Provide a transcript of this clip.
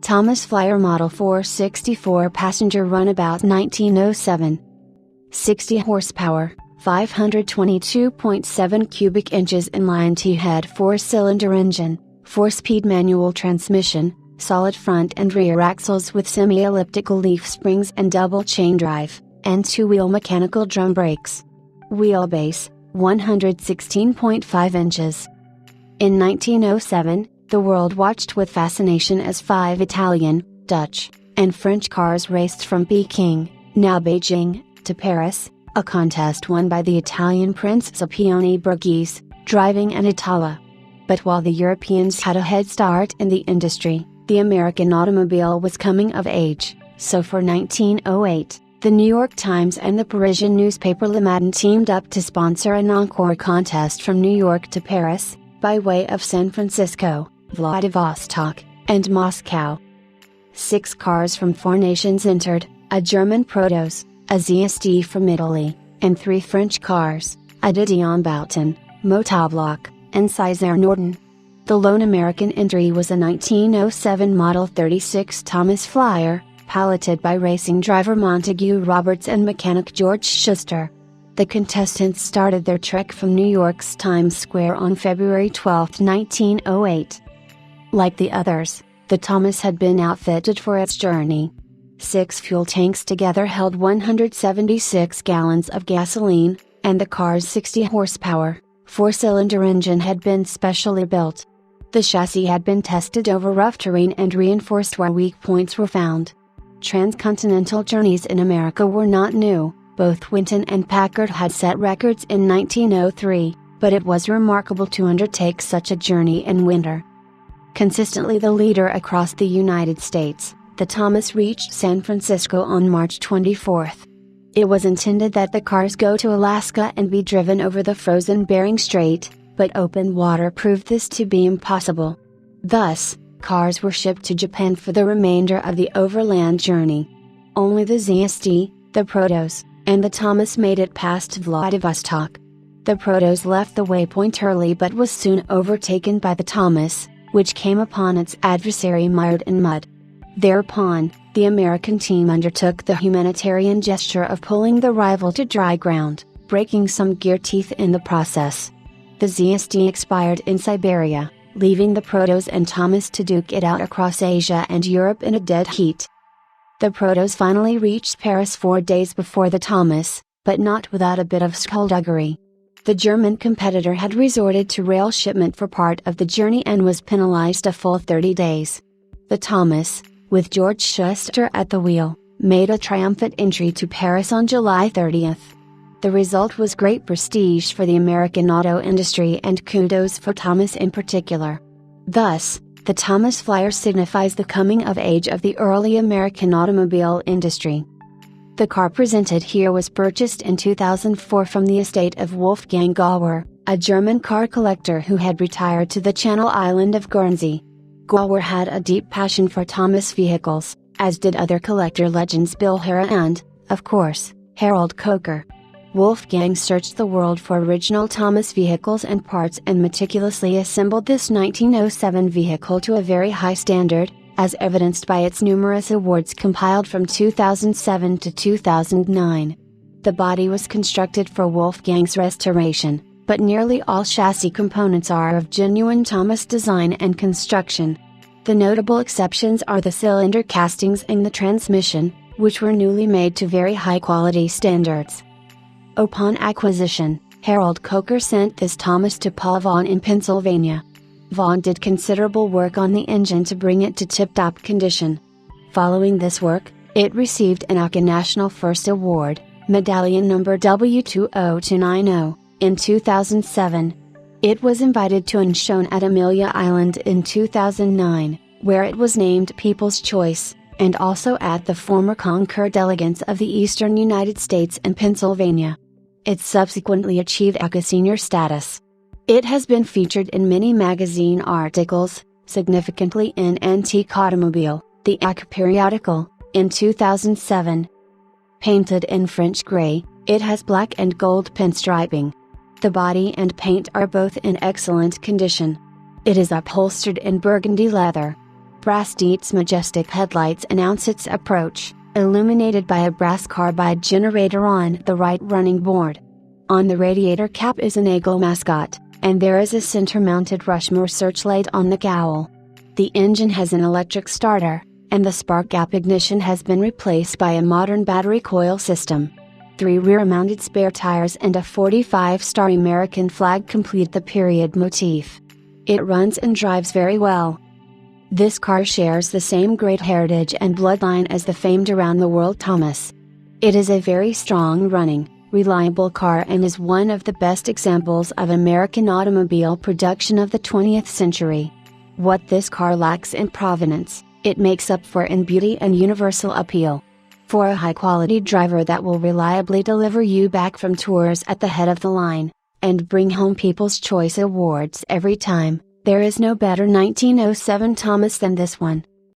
Thomas Flyer Model 464 passenger Runabout 1907. 60 horsepower, 522.7 cubic inches inline T-head 4-cylinder engine, 4-speed manual transmission, solid front and rear axles with semi-elliptical leaf springs and double chain drive, and 2-wheel mechanical drum brakes. Wheelbase, 116.5 inches. In 1907, the world watched with fascination as 5 Italian, Dutch, and French cars raced from Peking, now Beijing, to Paris, a contest won by the Italian Prince Scipione Borghese, driving an Italia. But while the Europeans had a head start in the industry, the American automobile was coming of age, so for 1908, the New York Times and the Parisian newspaper Le Matin teamed up to sponsor an encore contest from New York to Paris, by way of San Francisco, Vladivostok, and Moscow. 6 cars from 4 nations entered, a German Protos, a ZSD from Italy, and 3 French cars, a Didion Bouton, Motobloc, and César Norton. The lone American entry was a 1907 Model 36 Thomas Flyer, piloted by racing driver Montague Roberts and mechanic George Schuster. The contestants started their trek from New York's Times Square on February 12, 1908. Like the others, the Thomas had been outfitted for its journey. 6 fuel tanks together held 176 gallons of gasoline, and the car's 60 horsepower, 4-cylinder engine had been specially built. The chassis had been tested over rough terrain and reinforced where weak points were found. Transcontinental journeys in America were not new, both Winton and Packard had set records in 1903, but it was remarkable to undertake such a journey in winter. Consistently the leader across the United States, the Thomas reached San Francisco on March 24. It was intended that the cars go to Alaska and be driven over the frozen Bering Strait, but open water proved this to be impossible. Thus, cars were shipped to Japan for the remainder of the overland journey. Only the ZSD, the Protos, and the Thomas made it past Vladivostok. The Protos left the waypoint early but was soon overtaken by the Thomas, which came upon its adversary mired in mud. Thereupon, the American team undertook the humanitarian gesture of pulling the rival to dry ground, breaking some gear teeth in the process. The ZSD expired in Siberia, leaving the Protos and Thomas to duke it out across Asia and Europe in a dead heat. The Protos finally reached Paris 4 days before the Thomas, but not without a bit of skullduggery. The German competitor had resorted to rail shipment for part of the journey and was penalized a full 30 days. The Thomas, with George Schuster at the wheel, made a triumphant entry to Paris on July 30th. The result was great prestige for the American auto industry and kudos for Thomas in particular. Thus, the Thomas Flyer signifies the coming of age of the early American automobile industry. The car presented here was purchased in 2004 from the estate of Wolfgang Gauer, a German car collector who had retired to the Channel Island of Guernsey. Gauer had a deep passion for Thomas vehicles, as did other collector legends Bill Harrah and, of course, Harold Coker. Wolfgang searched the world for original Thomas vehicles and parts and meticulously assembled this 1907 vehicle to a very high standard, as evidenced by its numerous awards compiled from 2007 to 2009. The body was constructed for Wolfgang's restoration, but nearly all chassis components are of genuine Thomas design and construction. The notable exceptions are the cylinder castings and the transmission, which were newly made to very high quality standards. Upon acquisition, Harold Coker sent this Thomas to Paul Vaughan in Pennsylvania. Vaughan did considerable work on the engine to bring it to tip-top condition. Following this work, it received an ACA National First Award, medallion number W20290, in 2007. It was invited to and shown at Amelia Island in 2009, where it was named People's Choice, and also at the former Concours d'Elegance of the Eastern United States and Pennsylvania. It subsequently achieved ACA Senior status. It has been featured in many magazine articles, significantly in Antique Automobile, the ACA periodical, in 2007. Painted in French gray, it has black and gold pinstriping. The body and paint are both in excellent condition. It is upholstered in burgundy leather. Brass Deet's majestic headlights announce its approach, illuminated by a brass carbide generator on the right running board. On the radiator cap is an eagle mascot, and there is a center-mounted Rushmore searchlight on the cowl. The engine has an electric starter, and the spark gap ignition has been replaced by a modern battery coil system. 3 rear-mounted spare tires and a 45-star American flag complete the period motif. It runs and drives very well. This car shares the same great heritage and bloodline as the famed Around the World Thomas. It is a very strong running, reliable car and is one of the best examples of American automobile production of the 20th century. What this car lacks in provenance, it makes up for in beauty and universal appeal. For a high-quality driver that will reliably deliver you back from tours at the head of the line, and bring home People's Choice Awards every time, there is no better 1907 Thomas than this one.